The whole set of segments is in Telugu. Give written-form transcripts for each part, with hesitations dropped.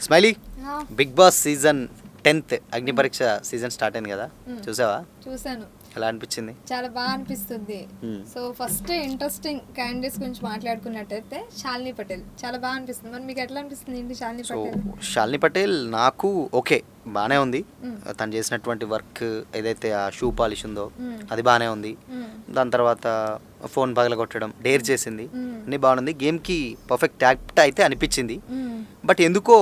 Smiley big boss season 10th అగ్ని పరీక్ష సీజన్ స్టార్ట్ అయింది కదా, చూసావా? చూసాను. ఎలా అనిపించింది? చాలా బాగా అనిపిస్తుంది. సో ఫస్ట్ ఇంట్రెస్టింగ్ క్యాండిడేట్స్ గురించి మాట్లాడుకున్నట్టయితే శాలిని పటేల్ చాలా బాగా అనిపిస్తుంది. మరి మీకు ఎట్లా అనిపిస్తుంది ఏంటి శాలిని పటేల్? శాలిని పటేల్ నాకు ఓకే బాగానే ఉంది. తను చేసినటువంటి వర్క్ ఏదైతే ఆ షూ పాలిష్ ఉందో అది బాగానే ఉంది. దాని తర్వాత ఫోన్ పగలగొట్టడం డేర్ చేసింది, అన్నీ బాగుంది. గేమ్కి పర్ఫెక్ట్ యాక్ట్ అయితే అనిపించింది. బట్ ఎందుకో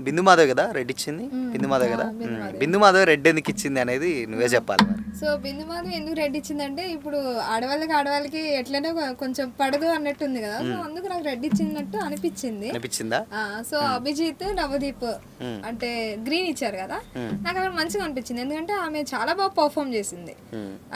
బిందు మాధవ్ కదా రెడ్ ఇచ్చింది, బిందు మాధవ్ కదా, బిందు మాధవ్ రెడ్ ఎందుకు ఇచ్చింది అనేది నువ్వే చెప్పాలి మరి. సో బిందు మాధవ్ ఎందుకు రెడ్ ఇచ్చిందంటే ఇప్పుడు ఆడవాళ్ళకి ఎట్లనే కొంచెం పడదు అన్నట్టుంది కదా, సో అందుకు నాకు రెడ్ ఇచ్చినట్టు అనిపించిందా? సో అభిజిత్ నవదీప్ అంటే గ్రీన్ ఇచ్చారు కదా, నాకు అక్కడ మంచిగా అనిపించింది. ఎందుకంటే ఆమె చాలా బాగా పర్ఫామ్ చేసింది.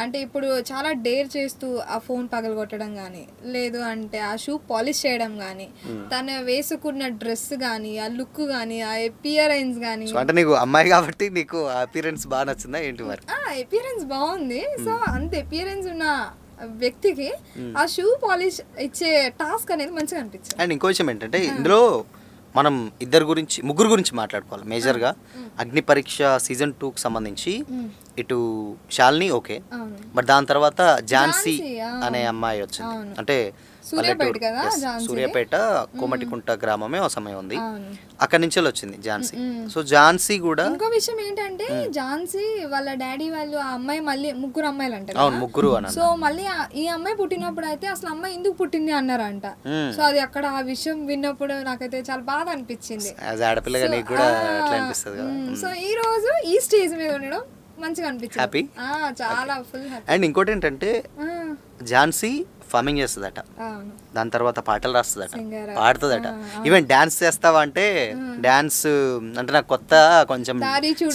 అంటే ఇప్పుడు చాలా డేర్ చేస్తూ ఆ ఫోన్ పగలగొట్టడం కానీ, లేదు అంటే ఆ షూ పాలిష్ చేయడం కానీ, తను వేసుకున్న డ్రెస్ కానీ, ఆ లుక్ కానీ, ఆ అపియరెన్స్ కానీ. అంటే నీకు అమ్మాయి కాబట్టి నీకు అపియరెన్స్ బాగా నచ్చిందా ఏంటి మరి? అపియరెన్స్ బాగుంది. సో అంత అపియరెన్స్ ఉన్న వ్యక్తికి ఆ షూ పాలిష్ ఇచ్చే టాస్క్ అనేది మంచిగా అనిపించింది. అండ్ ఇంకో విషయం ఏంటంటే ఇందులో మనం ముగ్గురు గురించి మాట్లాడుకోవాలి మేజర్గా. అగ్ని పరీక్ష సీజన్ 2కి సంబంధించి ఇటు శాలిని ఓకే, బట్ దాని తర్వాత ఝాన్సీ అనే అమ్మాయి వచ్చింది. అంటే సూర్యాపేట కోమటికుంట గ్రామమే ఒక సమయం ఉంది, అక్కడి నుంచి వచ్చింది ఝాన్సీ. సో ఝాన్సీ కూడా ఇంకో విషయం ఏంటంటే ఝాన్సీ వాళ్ళ డాడీ వాళ్ళు ఆ అమ్మాయి మళ్ళీ ముగ్గురు అమ్మాయిలు అంటారు. అవును, ముగ్గురు అన్న. సో మళ్ళీ ఈ అమ్మాయి పుట్టినప్పుడు అయితే అసలు అమ్మాయి ఎందుకు పుట్టింది అన్నారంట. సో అది అక్కడ ఆ విషయం విన్నప్పుడు నాకైతే చాలా బాధ అనిపించింది. ఆడపిల్లగా నీకు కూడా అట్లా అనిపిస్తుంది కదా. సో ఈ రోజు ఈ స్టేజ్ మీద ఉండడం మంచిగా అనిపించింది, హ్యాపీ, చాలా ఫుల్ హ్యాపీ. అండ్ ఇంకోటి ఏంటంటే ఝాన్సీ ఫార్మింగ్ చేస్తుందట, దాని తర్వాత పాటలు రాస్తుందట, పాడుతుందట. ఈవెన్ డాన్స్ చేస్తావా అంటే డాన్స్ అంటే నాకు కొత్త కొంచెం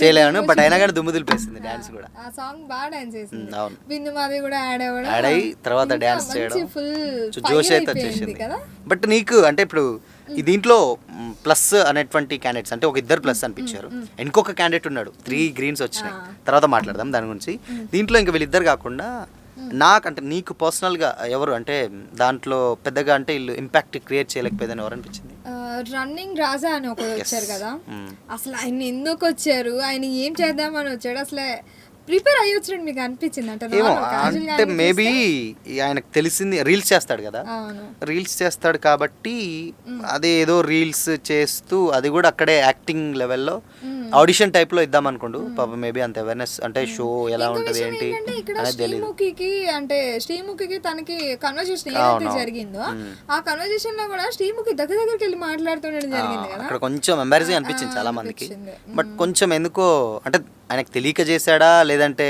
చేయలేను, బట్ అయినా కానీ దుమ్ము దులిపేసింది డాన్స్ కూడా. ఆ సాంగ్ బాగా డాన్స్ చేసింది. అవును, బిందు మాది కూడా యాడ్ అయ్యి తర్వాత డాన్స్ చేయడం జోష్ అయితే వచ్చేసింది. బట్ నీకు అంటే ఇప్పుడు దీంట్లో ప్లస్ అనేటువంటి క్యాండిడేట్స్ అంటే ఒక ఇద్దరు ప్లస్ అనిపించారు, ఇంకొక క్యాండిడేట్ ఉన్నాడు, 3 గ్రీన్స్ వచ్చినాయి, తర్వాత మాట్లాడదాం దాని గురించి. దీంట్లో ఇంకా వీళ్ళిద్దరు కాకుండా నాకంటే నీకు పర్సనల్గా ఎవరు అంటే దాంట్లో పెద్దగా అంటే వీళ్ళు ఇంపాక్ట్ క్రియేట్ చేయలేకపోయేదని ఎవరు అనిపించింది? రన్నింగ్ రాజా అని ఒకరు వచ్చారు కదా, అసలు ఆయన ఎందుకు వచ్చారు, ఆయన ఏం చేద్దామని వచ్చాడు, అసలు ప్రిపేర్ అయ్యి వచ్చినట్టు మీకు అనిపించింది అంటే మేబీ ఆయనకు తెలిసింది రీల్స్ చేస్తాడు కదా, రీల్స్ చేస్తాడు కాబట్టి అదే ఏదో రీల్స్ చేస్తూ అది కూడా అక్కడే యాక్టింగ్ లెవెల్లో ఆడిషన్ టైప్ లో ఇద్దాం అనుకోండు పాప. మేబీ అంత అవేర్నెస్ అంటే షో ఎలా ఉంటది ఏంటి అనేది తెలియదు. అంటే శ్రీముఖికి తనకి కన్వర్జేషన్ ఏదైతే జరిగిందో ఆ కన్వర్జేషన్ లో కూడా శ్రీముఖి దగ్గరికి వెళ్ళి మాట్లాడుతుండడం జరిగింది కదా, అక్కడ కొంచెం ఎంబారసింగ్ అనిపించింది చాలా మందికి. బట్ కొంచెం ఎందుకో అంటే ఆయనకు తెలియక చేశాడా లేదంటే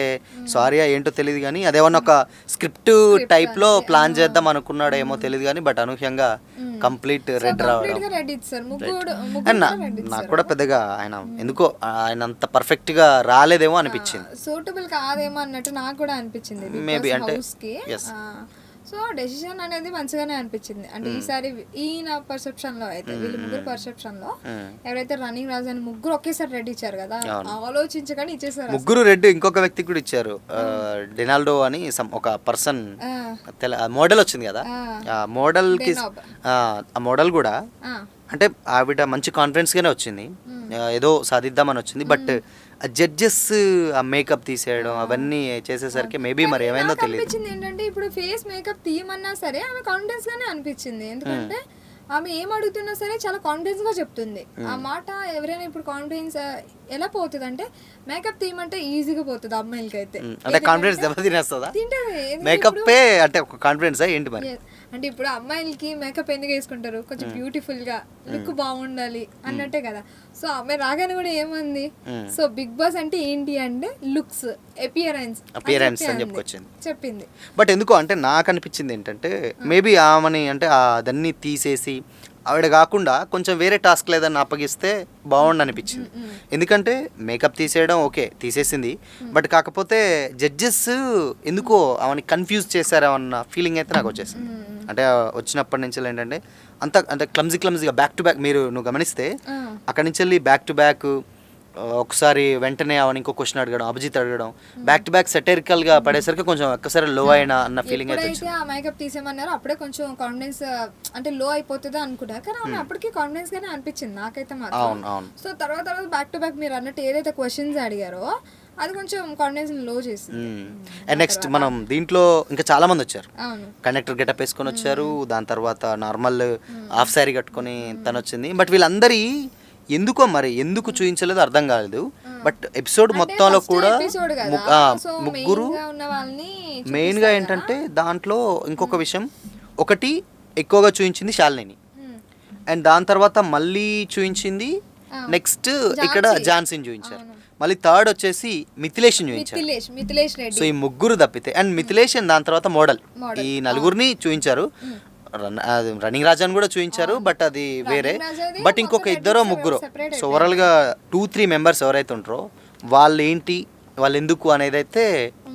సారీయా ఏంటో తెలియదు కానీ అదేమన్నా ఒక స్క్రిప్ట్ టైప్ లో ప్లాన్ చేద్దాం అనుకున్నాడో ఏమో తెలియదు కానీ, బట్ అనూహ్యంగా కంప్లీట్ రెడ్ రావడం. అండ్ నాకు కూడా పెద్దగా ఆయన ఎందుకో ఆయన అంత పర్ఫెక్ట్ గా రాలేదేమో అనిపించింది, సూటబుల్ కాదేమో అన్నట్టు నాకు కూడా అనిపించింది మేబీ. అంటే సో డెసిషన్ అనేది మంచిగానే అనిపించింది. అంటే ఈసారి ఈయన పర్సెప్షన్ లో అయితే వీళ్ళు ముగ్గురు పర్సెప్షన్ లో ఎవరైతే రన్నింగ్ రాజు అని ముగ్గురు ఒకేసారి రెడ్ ఇచ్చారు కదా, ఆలోచించగానే ఇచ్చేసారు. ముగ్గురు రెడ్ ఇంకొక వ్యక్తి కూడా ఇచ్చారు, డెనాల్డో అని ఒక పర్సన్ మోడల్ వచ్చింది కదా, ఆ మోడల్ కి ఆ మోడల్ కూడా అంటే ఆవిడ మంచి కాన్ఫిడెన్స్ గానే వచ్చింది, ఏదో సాధిద్దామని వచ్చింది. బట్ ఆ జడ్జెస్ ఆ మేకప్ తీసేయడం అవన్నీ చేసేసరికి మేబీ మరి ఏమైందో తెలియదు. ఏంటంటే ఇప్పుడు ఫేస్ మేకప్ తీయమన్నా సరే ఆమె కాన్ఫిడెన్స్ గానే అనిపించింది, ఎందుకంటే ఆమె ఏం అడుగుతున్నా సరే చాలా కాన్ఫిడెన్స్ గా చెప్తుంది. ఆ మాట ఎవరైనా ఇప్పుడు కాన్ఫిడెన్స్ ఎలా పోతుంది అంటే మేకప్ తీయమంటే ఈజీగా పోతుంది అమ్మాయిలకి అయితే, అంటే కాన్ఫిడెన్స్ దెబ్బ తినేస్తుందా మేకప్ అంటే ఒక కాన్ఫిడెన్స్ ఏంటి మరి? అంటే ఇప్పుడు అమ్మాయిలకి మేకప్ ఎందుకు వేసుకుంటారు, కొంచెం బ్యూటిఫుల్ గా లుక్ బాగుండాలి అన్నట్టే కదా. సో అమ్మాయి రాగానే కూడా ఏమంది, సో బిగ్ బాస్ అంటే ఏంటి అంటే లుక్స్ అపియరెన్స్ అని చెప్పింది. బట్ ఎందుకో అంటే నాకు అనిపించింది ఏంటంటే మేబీ ఆమెని అంటే అదన్నీ తీసేసి ఆవిడ కాకుండా కొంచెం వేరే టాస్క్ లేదని అప్పగిస్తే బాగుండు అనిపించింది. ఎందుకంటే మేకప్ తీసేయడం ఓకే తీసేసింది, బట్ కాకపోతే జడ్జెస్ ఎందుకో ఆమెని కన్ఫ్యూజ్ చేశారన్న ఫీలింగ్ అయితే నాకు వచ్చేసింది. అంటే వచ్చినప్పటి నుంచి ఏంటంటే అంత అంటే క్లమ్జీగా బ్యాక్ టు బ్యాక్ నువ్వు గమనిస్తే అక్కడి నుంచి వెళ్ళి బ్యాక్ టు బ్యాక్ ఒకసారి వెంటనే అవని ఇంకో క్వశ్చన్ అడగడం, అభిజిత్ అడగడం, బ్యాక్ టు బ్యాక్ సెటరికల్ గా పడేసరికి కొంచెం ఒక్కసారి లో అయినా అన్న ఫీలింగ్ అయితే ఎప్పుడైతే ఆ మేకప్ తీసేమన్నారో అప్పుడే కొంచెం కాన్ఫిడెన్స్ అంటే లో అయిపోతుందో అనుకున్నా, కానీ ఆమె అప్పటికి కాన్ఫిడెన్స్ గానే అనిపించింది నాకైతే మాత్రం. సో తర్వాత బ్యాక్ టు బ్యాక్ మీరు అన్నట్టు ఏదైతే క్వశ్చన్స్ అడిగారో అది కొంచెం కాన్ఫిడెన్స్ లో చేసింది. అండ్ నెక్స్ట్ మనం దీంట్లో ఇంకా చాలా మంది వచ్చారు. అవును, కండక్టర్ గెటప్ వేసుకొని వచ్చారు, దాని తర్వాత నార్మల్ హాఫ్ శారీ కట్టుకొని తను వచ్చింది. బట్ వీళ్ళందరి ఎందుకు చూపించలేదు అర్థం కాలేదు. బట్ ఎపిసోడ్ మొత్తంలో కూడా ముగ్గురు మెయిన్ గా ఏంటంటే దాంట్లో ఇంకొక విషయం ఒకటి ఎక్కువగా చూపించింది శాలిని, అండ్ దాని తర్వాత మళ్ళీ చూపించింది నెక్స్ట్ ఇక్కడ ఝాన్సీని చూపించారు, మళ్ళీ థర్డ్ వచ్చేసి మిథిలేష్ని చూపించారు. సో ఈ ముగ్గురు తప్పితే, అండ్ మిథిలేష్ అండ్ దాని తర్వాత మోడల్, ఈ నలుగురిని చూపించారు. రన్నింగ్ రాజాని కూడా చూపించారు, బట్ అది వేరే. బట్ ఇంకొక ఇద్దరో ముగ్గురు, సో ఓవరాల్ గా 2-3 మెంబర్స్ ఎవరైతే ఉంటారో వాళ్ళు ఎందుకు అనేది అయితే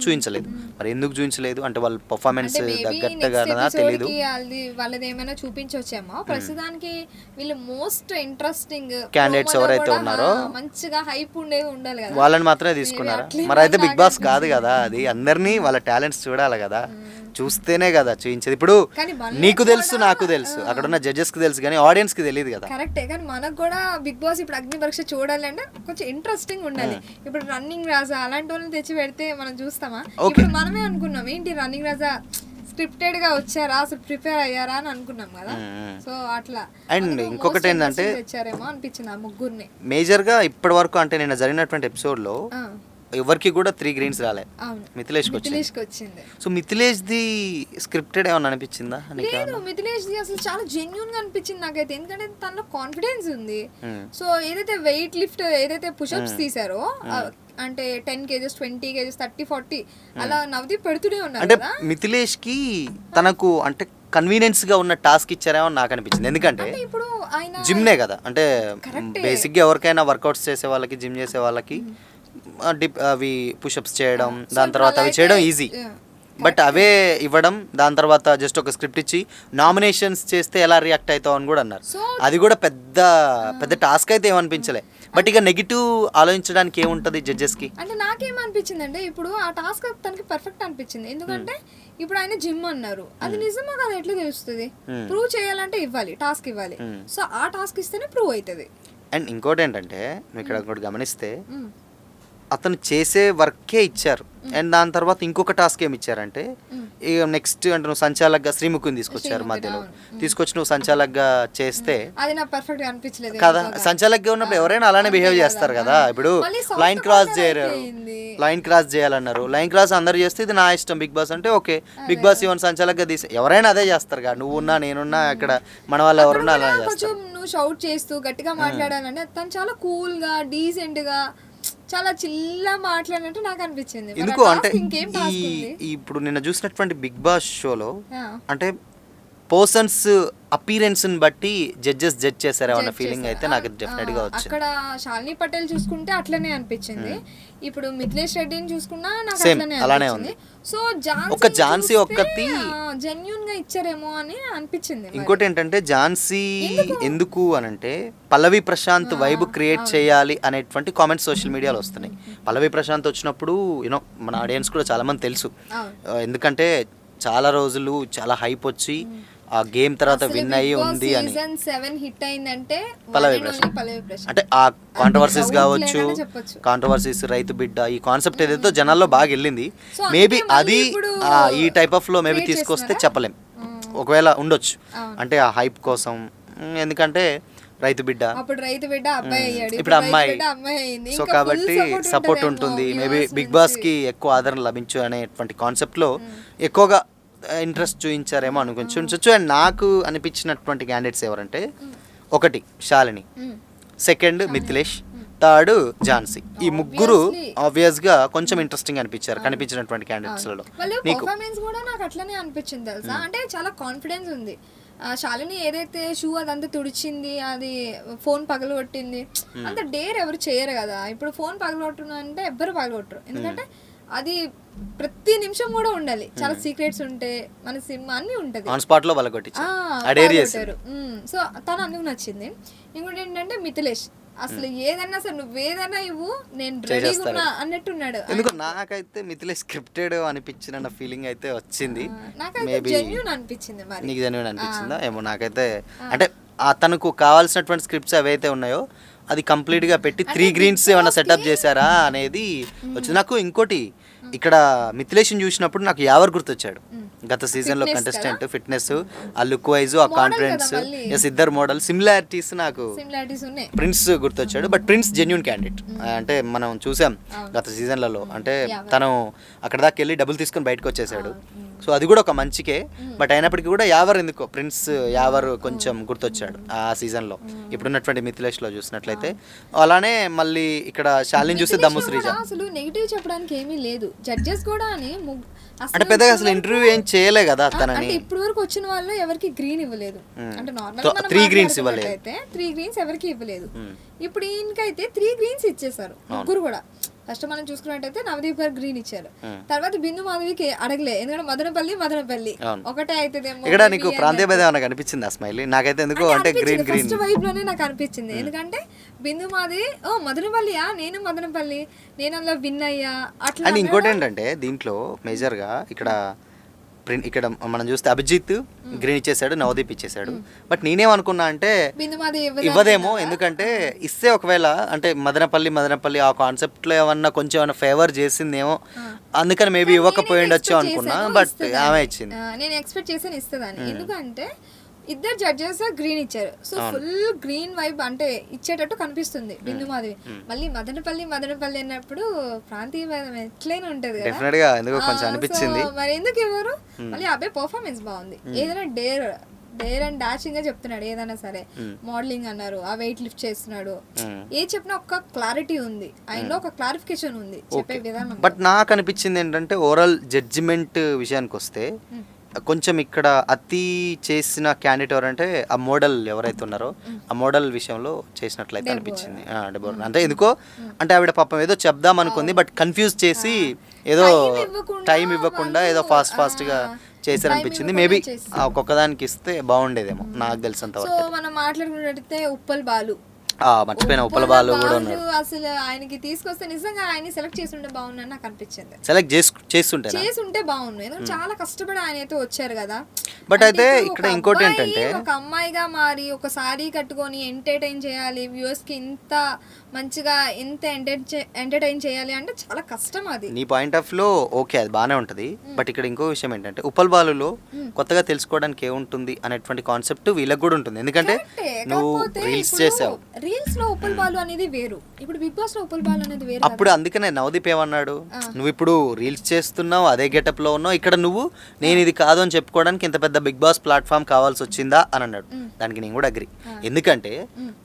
చూపించలేదు. మరి ఎందుకు చూపించలేదు అంటే వాళ్ళ పర్ఫార్మెన్స్ తగ్గట్టుగా తెలియదు, వాళ్ళది ఏమైనా చూపించొచ్చేమో. ప్రస్తుతానికి వీళ్ళు మోస్ట్ ఇంట్రెస్టింగ్ క్యాండిడేట్స్ ఎవరైతే ఉన్నారో మంచిగా హైప్ ఉండాలి కదా, వాళ్ళని మాత్రమే తీసుకున్నారు. మరి అయితే బిగ్ బాస్ కాదు కదా అది, అందరినీ వాళ్ళ టాలెంట్స్ చూడాలి కదా, చూస్తేనే కదా చూపించేది. ఇప్పుడు నీకు తెలుసు, నాకు తెలుసు, అక్కడ ఉన్న జడ్జెస్ కి తెలుసు, కానీ ఆడియన్స్ కి తెలియదు కదా. కరెక్టే, కానీ మనకు కూడా బిగ్ బాస్ ఇప్పుడు అగ్ని పరీక్ష చూడాలి అంటే కొంచెం ఇంట్రెస్టింగ్ ఉండాలి. ఇప్పుడు రన్నింగ్ రాజా అలాంటి వాళ్ళని తెచ్చి పెడితే మనం చూస్తామా? ఇప్పుడు మనమే అనుకున్నాం ఏంటి రన్నింగ్ రాజా స్క్రిప్టెడ్ గా వచ్చారా, అసలు ప్రిపేర్ అయ్యారా అని అనుకున్నాం కదా. సో అట్లా. అండ్ ఇంకొకటి ఏంటంటే తెచ్చారేమో అనిపించింది ఆ ముగ్గురిని. మేజర్ గా ఇప్పటి వరకు అంటే నిన్న జరిగినటువంటి ఎపిసోడ్ లో ఎవరికి కూడా 3 గ్రీన్స్ రాలే, మిథిలేష్కి వచ్చింది. సో మిథిలేష్ ది స్క్రిప్టెడ్ ఏమన్నా అనిపించిందా? లేదు, మిథిలేష్ ది అసలు చాలా జెన్యూన్ గా అనిపించింది నాకైతే, ఎందుకంటే తనలో కాన్ఫిడెన్స్ ఉంది. సో ఏదైతే వెయిట్ లిఫ్ట్ ఏదైతే పుషప్స్ తీసారో అంటే 10 kgs 20 kgs 30 40 అలా నవదీప్ పెడుతూనే ఉన్నారు. అంటే మిథిలేష్ కి తనకు అంటే కన్వీనియన్స్ గా ఉన్న టాస్క్ ఇచ్చారేమో నాకు అనిపించింది. ఎందుకంటే ఇప్పుడు ఆయన జిమ్నే కదా, అంటే బేసిక్ గా ఎవరికైనా వర్కౌట్స్ చేసే వాళ్ళకి, జిమ్ చేసే వాళ్ళకి అవి పుషప్స్ చేయడం, దాని తర్వాత అవి చేయడం ఈజీ. బట్ అవే ఇవ్వడం, దాని తర్వాత జస్ట్ ఒక స్క్రిప్ట్ ఇచ్చి నామినేషన్స్ చేస్తే ఎలా రియాక్ట్ అవుతావు అని కూడా అన్నారు. అది కూడా పెద్ద టాస్క్ అయితే ఏమనిపించలే. బట్ ఇక నెగిటివ్ ఆలోచించడానికి ఏముంటది జడ్జెస్ కి అంటే నాకేమనిపించింది అంటే ఇప్పుడు ఆ టాస్క్ తనకి పర్ఫెక్ట్ అనిపించింది. ఎందుకంటే ఇప్పుడు ఆయన జిమ్ అన్నారు, అది నిజమా కదా ఎట్లా తెలుస్తుంది? ప్రూవ్ చేయాలంటే ఇవ్వాలి, టాస్క్ ఇవ్వాలి. సో ఆ టాస్క్ ఇస్తేనే ప్రూవ్ అవుతుంది. అండ్ ఇంకోటి ఏంటంటే నువ్వు ఇక్కడ ఒకటి గమనిస్తే అతను చేసే వర్కే ఇచ్చారు, అండ్ దాని తర్వాత ఇంకొక టాస్క్ ఏమి ఇచ్చారంటే ఇక నెక్స్ట్ అంటే నువ్వు సంచాలక్గా శ్రీముఖిని తీసుకొచ్చారు, మధ్యలో తీసుకొచ్చి నువ్వు సంచాలక్గా చేస్తే అది నాకు పర్ఫెక్ట్ గా అనిపించలేదు కదా. సంచాలక్గా ఉన్నప్పుడు ఎవరైనా అలానే బిహేవ్ చేస్తారు కదా. ఇప్పుడు లైన్ క్రాస్ చేయరు, లైన్ క్రాస్ చేయాలన్నారు, లైన్ క్రాస్ అందరు చేస్తే ఇది నా ఇష్టం బిగ్ బాస్ అంటే ఓకే, బిగ్ బాస్ ఈవెన్ సంచాలక్గా తీసి ఎవరైనా అదే చేస్తారు కదా. నువ్వున్నా నేనున్నా అక్కడ మన వాళ్ళు ఎవరున్నా అలా చేస్తారు. నువ్వు షౌట్ చేస్తూ గట్టిగా మాట్లాడాలంటే తను చాలా కూల్ గా డీసెంట్ గా చాలా చిల్లా మాట్లాడినట్టు నాకు అనిపించింది. ఎందుకు అంటే ఇప్పుడు నిన్న చూసినటువంటి బిగ్ బాస్ షోలో అంటే పర్సన్స్ అపీరెన్స్ ని బట్టి జడ్జెస్ జడ్జ్ చేశారన్న ఫీలింగ్ అయితే నాకు డెఫినెట్ గా వచ్చింది. అక్కడ శాలిని పటేల్ చూసుకుంటే అట్లనే అనిపించింది, ఇప్పుడు మిథిలేష్ రెడ్డిని చూసుకున్నా నాకు అలానే ఉంది. సో ఒక ఝాన్సీ ఒక్కటి జెన్యూన్ గా ఇచ్చారేమో అని అనిపించింది. ఇంకోటి ఏంటంటే ఝాన్సీ ఎందుకు అనంటే పల్లవి ప్రశాంత్ వైబ్ క్రియేట్ చేయాలి అనేటువంటి కామెంట్స్ సోషల్ మీడియాలో వస్తున్నాయి. పల్లవి ప్రశాంత్ వచ్చినప్పుడు యూనో మన ఆడియన్స్ కూడా చాలా మంది తెలుసు, ఎందుకంటే చాలా రోజులు చాలా హైప్ వచ్చి ఆ గేమ్ తర్వాత విన్ అయ్యి ఉంది అని. సీజన్ 7 హిట్ అయిందంటే పల్లవి ప్రశాంత్ అంటే ఆ కాంట్రవర్సీస్ కావచ్చు, కాంట్రవర్సీస్, రైతు బిడ్డ, ఈ కాన్సెప్ట్ ఏదైతే జనాల్లో బాగా వెళ్ళింది. మేబీ అది ఈ టైప్ ఆఫ్ లో మేబీ తీసుకొస్తే చెప్పలేం, ఒకవేళ ఉండొచ్చు అంటే ఆ హైప్ కోసం. ఎందుకంటే రైతు బిడ్డ ఇప్పుడు అమ్మాయి, సో కాబట్టి సపోర్ట్ ఉంటుంది. మేబీ బిగ్ బాస్ కి ఎక్కువ ఆదరణ లభించు అనేటువంటి కాన్సెప్ట్ లో ఎక్కువగా ఇంట్రెస్ట్ చూపించారేమో అనుకుంటుంచచ్చు. అండ్ నాకు అనిపించినటువంటి క్యాండిడేట్స్ ఎవరంటే ఒకటి శాలిని, సెకండ్ మిథిలేష్, థర్డ్ ఝాన్సీ. ఈ ముగ్గురు ఆబ్వియస్ గా కొంచెం ఇంట్రెస్టింగ్ అనిపించారు కనిపించినటువంటి క్యాండిడేట్స్ లలో. పర్ఫార్మెన్స్ కూడా నాకు అట్లనే అనిపించింది తెలుసా, అంటే చాలా కాన్ఫిడెన్స్ ఉంది. శాలిని ఏదైతే షూ అదంతా తుడిచింది, అది ఫోన్ పగలగొట్టింది, అంత డేర్ ఎవరు చేయరు కదా. ఇప్పుడు ఫోన్ పగలగొట్టున్నా అంటే ఎవ్వరు పగలగొట్టరు, ఎందుకంటే అది ప్రతి నిమిషం కూడా ఉండాలి, చాలా సీక్రెట్స్ ఉంటే మన సినిమా అన్ని ఉంటది ఆన్ స్పాట్ లో పగలగొట్టారు. సో తను అందుకు నచ్చింది. ఇంకోటి ఏంటంటే మిథిలేష్ అసలు ఏదన్నా సరే నువ్వేదన్నా ఇవ్వు నేను రెడీగా ఉన్నా అన్నట్టున్నాడు. ఎందుకు నాకైతే మిథిలేష్ స్క్రిప్టెడ్ అనిపించిన ఫీలింగ్ అయితే వచ్చింది. నాకైతే జెన్యూన్ అనిపించింది. మరి నీకు జెన్యూన్ అనిపించిందా? ఏమో నాకైతే అంటే తనకు కావాల్సినటువంటి స్క్రిప్ట్స్ ఏవైతే ఉన్నాయో అది కంప్లీట్గా పెట్టి 3 గ్రీన్స్ ఏమైనా సెటప్ చేశారా అనేది వచ్చింది. నాకు ఇంకోటి ఇక్కడ మిథిలేష్ని చూసినప్పుడు నాకు యావర్ గుర్తొచ్చాడు. గత సీజన్లో కంటెస్టెంట్ ఫిట్నెస్, ఆ లుక్ వైజ్, ఆ కాన్ఫిడెన్స్, ఇద్దరు మోడల్ సిమిలారిటీస్ నాకు ప్రిన్స్ గుర్తొచ్చాడు. But Prince genuine candidate. అంటే మనం చూసాం గత సీజన్లలో, అంటే తను అక్కడ దాకా వెళ్ళి డబ్బులు తీసుకొని బయటకు వచ్చేసాడు. సో అది కూడా ఒక మంచికే. బట్ అయినప్పటికీ కూడా యావర్ ఎందుకో ప్రిన్స్ యావర్ కొంచెం గుర్తొచ్చాడు ఆ సీజన్లో ఇప్పుడున్నటువంటి మిథిలేష్లో చూసినట్లయితే. అలానే మళ్ళీ ఇక్కడ శాలిని చూస్తే దమ్ము శ్రీజ. అసలు నెగిటివ్ చెప్పడానికి ఏమీ లేదు. జడ్జెస్ కూడా అంటే పెద్దగా అసలు ఇంటర్వ్యూ ఏం చేయలే కదా తనని. ఇప్పుడు వరకు వచ్చిన వాళ్ళు ఎవరికి గ్రీన్ ఇవ్వలేదు. అంటే నార్మల్ 3 గ్రీన్స్ ఇవ్వలేదు. 3 గ్రీన్స్ ఎవరికి ఇవ్వలేదు. ఇప్పుడు ఈయనకైతే 3 గ్రీన్స్ ఇచ్చేసారు ముగ్గురు కూడా. ఫస్ట్ మనం చూసుకున్నట్టయితే నవదీప్ గారు గ్రీన్ ఇచ్చారు. తర్వాత బిందు మాధవికి అడగలే, ఎందుకంటే మదనపల్లి ఒకటే అయితే ఇక్కడ నీకు ప్రాంతీయ భేదం అనిపించింది ఆ స్మైల్? నాకైతే ఎందుకు అంటే గ్రీన్ ఫస్ట్ వైబ్ లోనే నాకు అనిపించింది. ఎందుకంటే బిందు మాధవి మదనపల్లియా, నేను మదనపల్లి, నేను అందులో విన్ అయ్యా అట్లా. అండ్ ఇంకోటి ఏంటంటే దీంట్లో మేజర్ గా ఇక్కడ మనం చూస్తే అభిజిత్ గ్రీన్ ఇచ్చేసాడు, నవదీప్ ఇచ్చేసాడు. బట్ నేనేమనుకున్నా అంటే ఇవ్వదేమో, ఎందుకంటే ఇస్తే ఒకవేళ అంటే మదనపల్లి ఆ కాన్సెప్ట్ లో ఏమన్నా కొంచెం ఏమన్నా ఫేవర్ చేసిందేమో, అందుకని మేబీ ఇవ్వకపోయి ఉండొచ్చు అనుకున్నా. బట్ ఆమె ఇచ్చింది. నేను ఎక్స్పెక్ట్ చేసి ఇస్తుందని. ఎందుకంటే ఇద్దరు జడ్జెస్ గ్రీన్ ఇచ్చారు. సో ఫుల్ గ్రీన్ వైబ్ అంటే ఇచ్చేటట్టు కనిపిస్తుంది బిందు మాధవి. మళ్ళీ మదనపల్లి అన్నప్పుడు ప్రాంతీయ భేదం ఎట్లయినా ఉంటది అనిపించింది. మరి ఎందుకు ఎవరు మళ్ళీ అబ్బాయి పర్ఫార్మెన్స్ బాగుంది. ఏదైనా డేర్ అండ్ డాషింగ్ గా చెప్తున్నాడు. ఏదైనా సరే మోడలింగ్ అన్నారు, ఆ వెయిట్ లిఫ్ట్ చేస్తున్నాడు. ఏ చెప్పినా ఒక క్లారిటీ ఉంది, ఆయనలో ఒక క్లారిఫికేషన్ ఉంది చెప్పే విధానం. బట్ నాకు అనిపించింది ఏంటంటే ఓవరాల్ జడ్జిమెంట్ విషయానికి వస్తే కొంచెం ఇక్కడ అతి చేసిన క్యాండిడేట్ ఎవరంటే ఆ మోడల్ ఎవరైతే ఉన్నారో ఆ మోడల్ విషయంలో చేసినట్లయితే అనిపించింది. అంటే ఎందుకో అంటే ఆవిడ పాపం ఏదో చెప్దాం అనుకుంది, బట్ కన్ఫ్యూజ్ చేసి ఏదో టైం ఇవ్వకుండా ఏదో ఫాస్ట్ గా చేశారనిపించింది. మేబీ ఒక్కొక్కదానికి ఇస్తే బాగుండేదేమో నాకు తెలిసినంత వరకు. సో మనం మాట్లాడుకున్నట్టయితే ఉప్పల్ బాలు మర్చిపోయిన ఉప్పల బాలు కూడా ఉన్నారు. అసలు ఆయనకి తీసుకొస్తే నిజంగా ఆయన సెలెక్ట్ చేస్తుంటే బాగుందని నాకు అనిపించింది. సెలెక్ట్ చేస్తుంటే బాగుండు, ఎందుకంటే చాలా కష్టపడి ఆయన అయితే వచ్చారు కదా. బట్ అయితే ఇక్కడ ఇంకోటి ఏంటంటే ఒక అమ్మాయిగా మారి ఒక సారీ కట్టుకొని ఎంటర్టైన్ చేయాలి, వ్యూవర్స్ కి ఇంత మంచిగా ఎంత ఎంటర్టైన్ చేయాలి అంటే చాలా కష్టం. అది నీ పాయింట్ ఆఫ్ లో ఓకే, అది బాగానే ఉంటది. బట్ ఇక్కడ ఇంకో విషయం ఏంటంటే ఉప్పల్ బాలులో కొత్తగా తెలుసుకోవడానికి ఏముంటుంది అనేటువంటి కాన్సెప్ట్ వీళ్ళకి కూడా ఉంటుంది. ఎందుకంటే నువ్వు రీల్స్ చేసావు, రీల్స్ లో ఉప్పల్ బాలు అనేది వేరు, ఇప్పుడు బిగ్ బాస్ లో ఉప్పల్ బాలు అనేది వేరు. అప్పుడు అందుకనే నవదీప్ ఏమన్నాడు, నువ్వు ఇప్పుడు రీల్స్ చేస్తున్నావు, అదే గెటప్ లో ఉన్నావు, ఇక్కడ నువ్వు నేను ఇది కాదు అని చెప్పుకోవడానికి ఇంత పెద్ద బిగ్ బాస్ ప్లాట్ఫామ్ కావాల్సి వచ్చిందా అని అన్నాడు. దానికి నేను కూడా అగ్రి. ఎందుకంటే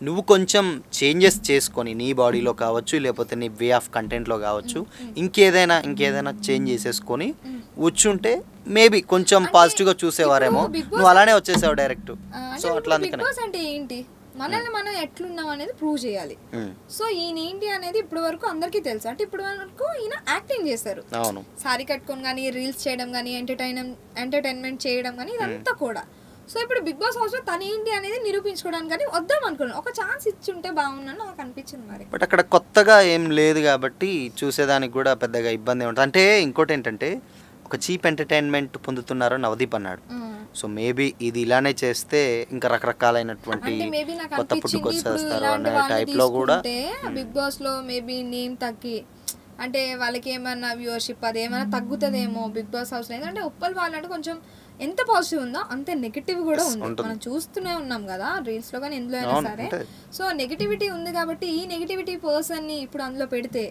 నువ్వు కొంచెం చేంజెస్ చేసుకొని నీ బాడీలో కావచ్చు, లేకపోతే నీ వే ఆఫ్ కంటెంట్లో కావచ్చు, ఇంకేదైనా చేంజ్ చేసేసుకొని వచ్చుంటే మేబీ కొంచెం పాజిటివ్ గా చూసేవారేమో. నువ్వు అలానే వచ్చేసావు డైరెక్ట్. సో అట్లా అందుకనే అంటే ఏంటి, మనల్ని మనం ఎట్లున్నాం అనేది ప్రూవ్ చేయాలి. సో ఈయన ఏంటి అనేది ఇప్పుడు వరకు అందరికీ తెలుసు. అంటే ఇప్పుడు వరకు ఈయన యాక్టింగ్ చేశారు, సారీ కట్టుకొని కానీ, రీల్స్ చేయడం కానీ, ఎంటర్టైన్మెంట్ చేయడం కానీ, ఇదంతా కూడా. సో ఇప్పుడు బిగ్ బాస్ హౌస్ లో తను ఏంటి అనేది నిరూపించుకోవడానికి కానీ వద్దాం అనుకున్నాను. ఒక ఛాన్స్ ఇచ్చుంటే బాగుందని నాకు అనిపించింది. మరి బట్ అక్కడ కొత్తగా ఏం లేదు కాబట్టి చూసేదానికి కూడా పెద్దగా ఇబ్బంది ఉంటుంది. అంటే ఇంకోటి ఏంటంటే ఒక చీప్ ఎంటర్టైన్మెంట్ పొందుతున్నారు నవదీప్ అన్నాడు. సో మేబీ ఇది ఇలానే చేస్తే ఇంకా రకరకాలైనటువంటి కొత్త పుట్టుకొచ్చేస్తారు అనే టైప్ లో కూడా బిగ్ బాస్ లో మేబీ నేమ్ తగ్గి అంటే వాళ్ళకి ఏమన్నా వ్యూవర్షిప్ అది ఏమైనా తగ్గుతుందేమో బిగ్ బాస్ హౌస్ లో. ఎందుకంటే ఉప్పల్ వాళ్ళంటే కొంచెం ఎంత పాజిటివ్ ఉందో అంతే నెగిటివ్ కూడా ఉంది. మనం చూస్తూనే ఉన్నాం కదా రీల్స్ లో కానీ ఎందులో అయినా సరే. సో నెగిటివిటీ ఉంది కాబట్టి ఈ నెగిటివిటీ పర్సన్ ని ఇప్పుడు అందులో పెడితే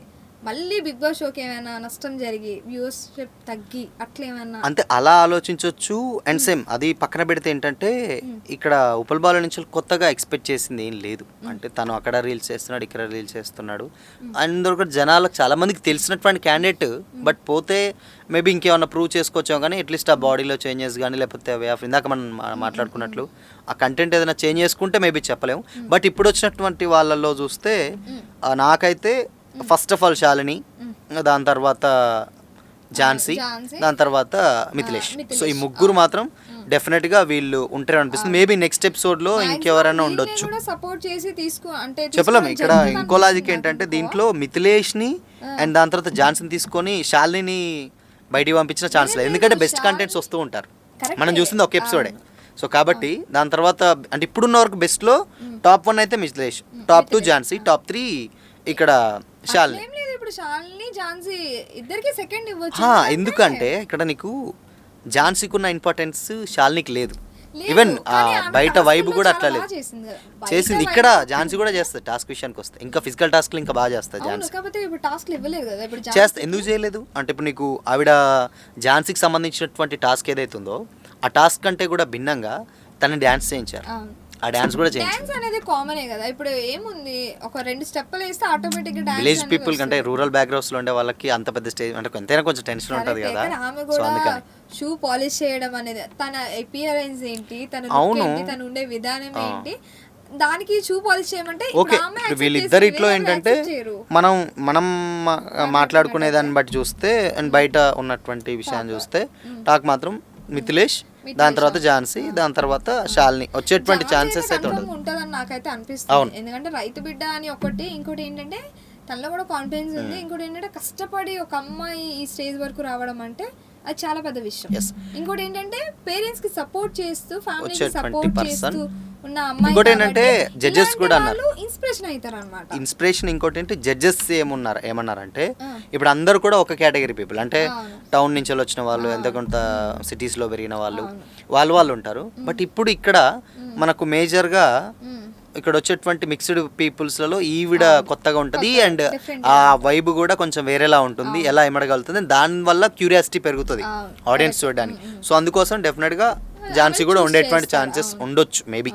మళ్ళీ బిగ్ బాస్ షోకి ఏమైనా నష్టం జరిగి వ్యూవర్షిప్ తగ్గి అట్లా ఏమైనా అంటే అలా ఆలోచించవచ్చు. అండ్ సేమ్ అది పక్కన పెడితే ఏంటంటే ఇక్కడ ఉప్పల్ బాలు నుంచి కొత్తగా ఎక్స్పెక్ట్ చేసింది ఏం లేదు. అంటే తను అక్కడ రీల్స్ చేస్తున్నాడు, ఇక్కడ రీల్స్ చేస్తున్నాడు. అందులో జనాలకు చాలా మందికి తెలిసినటువంటి క్యాండిడేట్. బట్ పోతే మేబీ ఇంకేమన్నా ప్రూవ్ చేసుకోవచ్చాం కానీ అట్లీస్ట్ ఆ బాడీలో చేంజెస్ కానీ, లేకపోతే వే ఆఫ్ ఇందాక మనం మాట్లాడుకున్నట్లు ఆ కంటెంట్ ఏదైనా చేంజ్ చేసుకుంటే మేబీ చెప్పలేము. బట్ ఇప్పుడు వచ్చినటువంటి వాళ్ళల్లో చూస్తే నాకైతే ఫస్ట్ ఆఫ్ ఆల్ శాలిని, దాని తర్వాత ఝాన్సీ, దాని తర్వాత మిథిలేష్. సో ఈ ముగ్గురు మాత్రం డెఫినెట్ గా వీళ్ళు ఉంటారు అనిపిస్తుంది. మేబీ నెక్స్ట్ ఎపిసోడ్ లో ఇంకెవరైనా ఉండొచ్చు, సపోర్ట్ చేసి అంటే చెప్పలేము. ఇక్కడ ఇంకో లాజిక్ ఏంటంటే దీంట్లో మిథిలేష్ ని అండ్ దాని తర్వాత జాన్సన్ తీసుకొని శాలిని బయటికి పంపించిన ఛాన్స్ లేదు, ఎందుకంటే బెస్ట్ కంటెంట్స్ వస్తూ ఉంటారు. మనం చూసింది ఒక ఎపిసోడే. సో కాబట్టి దాని తర్వాత అంటే ఇప్పుడున్న వరకు బెస్ట్ లో టాప్ 1 అయితే మిథిలేష్, టాప్ 2 ఝాన్సీ, టాప్ 3 ఇక్కడ శాలిని. ఎందుకంటే ఇక్కడ నీకు ఝాన్సీకి ఉన్న ఇంపార్టెన్స్ శాలినికి లేదు. ఈవెన్ బయట వైబ్ కూడా అట్లా లేదు చేసింది. ఇక్కడ ఝాన్సీ కూడా చేస్తుంది టాస్క్ విషయానికి వస్తే, ఇంకా ఫిజికల్ టాస్క్లు ఇంకా బాగా చేస్తుంది ఝాన్సీ. చేస్తా ఎందుకు చేయలేదు అంటే ఇప్పుడు నీకు ఆవిడ ఝాన్సీకి సంబంధించినటువంటి టాస్క్ ఏదైతే ఉందో ఆ టాస్క్ కంటే కూడా భిన్నంగా తనని డ్యాన్స్ చేయించారు. ఆ డాన్స్ కూడా డాన్స్ అనేది కామనే కదా. ఇప్పుడు ఏముంది, ఒక 2 స్టెప్పులు వేస్తే ఆటోమేటిక్ గా డాన్స్. విలేజ్ పీపుల్ కంటే రూరల్ బ్యాక్గ్రౌండ్స్ లో ఉండే వాళ్ళకి అంత పెద్ద స్టేజ్ అంటే ఎంతైనా కొంచెం టెన్షన్ ఉంటది కదా. సో అందుకని షూ పాలిష్ చేయడం అనేది, తన అపియరెన్స్ ఏంటి, తన లుక్ ఏంటి, తన ఉండే విధానం ఏంటి, దానికి షూ పాలిష్ చేయమంటే ఓకే. వీళ్ళిద్దరిట్లో ఏంటంటే మనం మాట్లాడుకునే దాన్ని బట్టి చూస్తే అండ్ బయట ఉన్నటువంటి విషయాన్ని చూస్తే టాక్ మాత్రం మిథిలేష్, దాని తర్వాత ఝాన్సీ, దాని తర్వాత శాలిని వచ్చేటువంటి ఛాన్సెస్ అయితే ఉంటుందని నాకైతే అనిపిస్తుంది. ఎందుకంటే రైతు బిడ్డ అని ఒకటి, ఇంకోటి ఏంటంటే తనలో కూడా కాన్ఫిడెన్స్ ఉంది, ఇంకోటి ఏంటంటే కష్టపడి ఒక అమ్మాయి ఈ స్టేజ్ వరకు రావడం అంటే అది చాలా పెద్ద విషయం. ఇంకోటి ఏంటంటే పేరెంట్స్ కి సపోర్ట్ చేస్తూ, ఫ్యామిలీకి సపోర్ట్ చేస్తూ ఉన్న అమ్మాయి. ఇంకోటి ఏంటంటే జడ్జెస్ కూడా అన్నారు ఇన్స్పిరేషన్ అవుతారు అన్నమాట. ఇన్స్పిరేషన్. ఇంకోటి ఏంటి జడ్జెస్ ఏమన్నారంటే ఇప్పుడు అందరు కూడా ఒక కేటగిరీ పీపుల్, అంటే టౌన్ నుంచి వచ్చిన వాళ్ళు, ఎంత కొంత సిటీస్ లో పెరిగిన వాళ్ళు, వాళ్ళు ఉంటారు. బట్ ఇప్పుడు ఇక్కడ మనకు మేజర్ గా ఇక్కడ వచ్చేటువంటి మిక్స్డ్ పీపుల్స్లలో ఈవిడ కొత్తగా ఉంటుంది అండ్ ఆ వైబ్ కూడా కొంచెం వేరేలా ఉంటుంది, ఎలా ఎమడగలుగుతుంది, దానివల్ల క్యూరియాసిటీ పెరుగుతుంది ఆడియన్స్ చూడడానికి. సో అందుకోసం డెఫినెట్గా ఝాన్సీ కూడా ఉండేటువంటి ఛాన్సెస్ ఉండొచ్చు మేబీ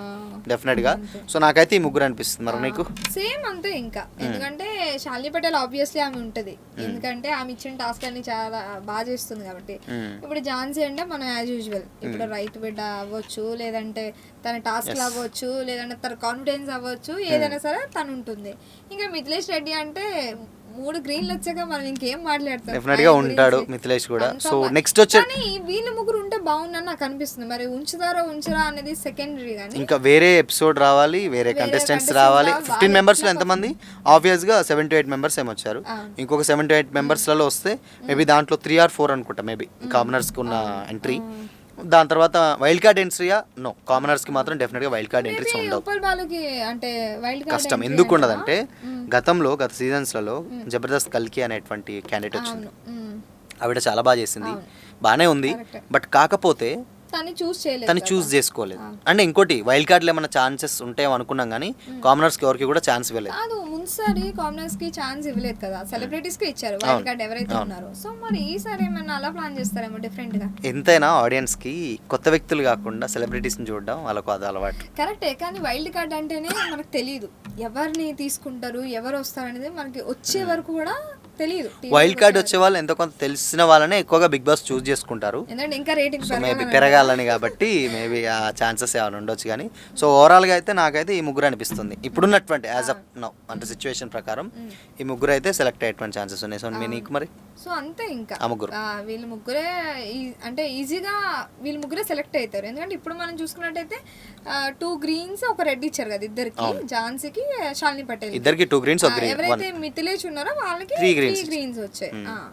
డెఫినెట్గా. సో నాకైతే ఈ ముగ్గురు అనిపిస్తుంది. మరి నీకు? సేమ్ అంతే ఇంకా. ఎందుకంటే శాలిని పటేల్ ఆబ్వియస్లీ ఆమె ఉంటుంది, ఎందుకంటే ఆమె ఇచ్చిన టాస్క్ అన్ని చాలా బాగా చేస్తుంది కాబట్టి. ఇప్పుడు ఝాన్సీ అంటే మనం యాజ్ యూజువల్ ఇప్పుడు రైతు బిడ్డ అవ్వచ్చు, లేదంటే తన టాస్క్ అవ్వచ్చు, లేదంటే తన కాన్ఫిడెన్స్ అవ్వచ్చు, ఏదైనా సరే తను ఉంటుంది. ఇంకా మిథిలేష్ రెడ్డి అంటే 3 గ్రీన్లు వచ్చాక మనం ఇంకేం మాట్లాడతాం, డెఫినెట్ గా ఉంటాడు మిథిలేష్ కూడా. సో నెక్స్ట్ వచ్చే వీళ్ళు ముగ్గురు ఉంటే బాగుందని నాకు అనిపిస్తుంది. మరి ఉంచరా అనేది సెకండరీ. కానీ ఇంకా వేరే ఎపిసోడ్ రావాలి, వేరే కంటెస్టెంట్స్ రావాలి. 15 మెంబర్స్ లో ఎంతమంది? ఆబ్వియస్ గా 7 to 8 మెంబర్స్ ఏమొచ్చారు. ఇంకొక 7 to 8 మెంబర్స్ లలో వస్తే మేబీ దాంట్లో 3 or 4 అనుకుంటా మేబీ కామనర్స్ కి ఉన్న ఎంట్రీ. దాని తర్వాత వైల్డ్ కార్డ్ ఎంట్రీయా? నో, కామనర్స్ కి మాత్రం డెఫినెట్ గా వైల్డ్ కార్డ్ ఎంట్రీస్ ఉండవు. కష్టం. ఎందుకు ఉండదంటే గత సీజన్స్ లలో జబర్దస్త్ కల్కి అనేటువంటి క్యాండిడేట్ వచ్చింది, ఆవిడ చాలా బాగా చేసింది, బాగానే ఉంది. బట్ కాకపోతే తను చూస్ చేసుకోలేదు. అంటే ఇంకోటి వైల్డ్ కార్డ్ లో ఏమైనా ఛాన్సెస్ ఉంటాయో అనుకున్నాం కానీ కామనర్స్ కి ఎవరికి కూడా ఛాన్స్ ఇవ్వలేదు. ముందుసారి కామనర్స్ కి ఛాన్స్ ఇవ్వలేదు కదా, సెలబ్రిటీస్ కి ఇచ్చారు వైల్డ్ కార్డ్ ఎవరైతే ఉన్నారో. సో మరి ఈసారి ఏమైనా అలా ప్లాన్ చేస్తారేమో డిఫరెంట్ గా. ఎంతైనా ఆడియన్స్ కి కొత్త వ్యక్తులు కాకుండా సెలబ్రిటీస్ ని చూడడం వాళ్ళకు అది అలవాటు. కరెక్టే, కానీ వైల్డ్ కార్డ్ అంటేనే మనకు తెలియదు ఎవరిని తీసుకుంటారు, ఎవరు వస్తారు అనేది మనకి వచ్చే వరకు కూడా తెలియదు. వైల్డ్ కార్డ్ వచ్చే వాళ్ళు ఎంతో కొంత తెలిసిన వాళ్ళనే ఎక్కువగా బిగ్ బాస్ చూస్ చేసుకుంటారు, ఇంకా రేటింగ్ మేబీ పెరగాలని కాబట్టి మేబీ ఆ ఛాన్సెస్ ఏమైనా ఉండొచ్చు. కానీ సో ఓవరాల్ గా అయితే నాకైతే ఈ ముగ్గురు అనిపిస్తుంది ఇప్పుడున్నటువంటి యాజ్ అప్ నౌ అంటే సిచ్యువేషన్ ప్రకారం ఈ ముగ్గురు అయితే సెలెక్ట్ అయ్యేటువంటి ఛాన్సెస్ ఉన్నాయి. సో నీకు మరి? సో అంతే, ఇంకా ఆ ముగ్గురు వీళ్ళు ముగ్గురే అంటే ఈజీగా వీళ్ళు ముగ్గురే సెలెక్ట్ అవుతారు. ఎందుకంటే ఇప్పుడు మనం చూసుకున్నట్టయితే 2 గ్రీన్స్ 1 రెడ్ ఇచ్చారు కదా ఇద్దరికి, ఝాన్సీకి శాలిని పటేల్ ఇద్దరికి 2 గ్రీన్స్ ఎవరైతే మిథిలేష్ ఉన్నారో వాళ్ళకి 3 గ్రీన్స్ వచ్చాయి.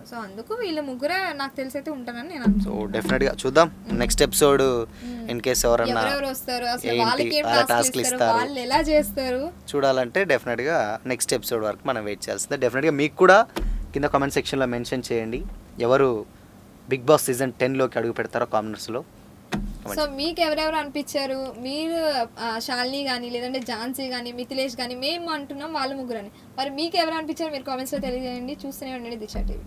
సో అందుకు వీళ్ళ ముగ్గురే నాకు తెలిసి అయితే ఉంటానని నేను అనుకుంటున్నాను. సో డెఫినెట్ గా చూద్దాం నెక్స్ట్ ఎపిసోడ్ ఇన్ కేస్ ఎవరు వస్తారు, అసలు వాళ్ళకి ఏం టాస్క్ ఇస్తారు, వాళ్ళు ఎలా చేస్తారు చూడాలంటే డెఫినెట్ గా నెక్స్ట్ ఎపిసోడ్ వరకు మనం వెయిట్ చేయాల్సిందే. డెఫినెట్ గా మీకు కూడా కింద కామెంట్ సెక్షన్లో మెన్షన్ చేయండి ఎవరు బిగ్ బాస్ సీజన్ 10 లోకి అడుగు పెడతారో కామెంట్స్లో. సో మీకు ఎవరెవరు అనిపించారు, మీరు శాలిని కానీ లేదంటే ఝాన్సీ కానీ మిథిలేష్ కానీ మేము అంటున్నాం వాళ్ళ ముగ్గురు అని, మరి మీకు ఎవరు అనిపించారు మీరు కామెంట్స్లో తెలియజేయండి. చూస్తూనే ఉండండి దిశ టీవీ.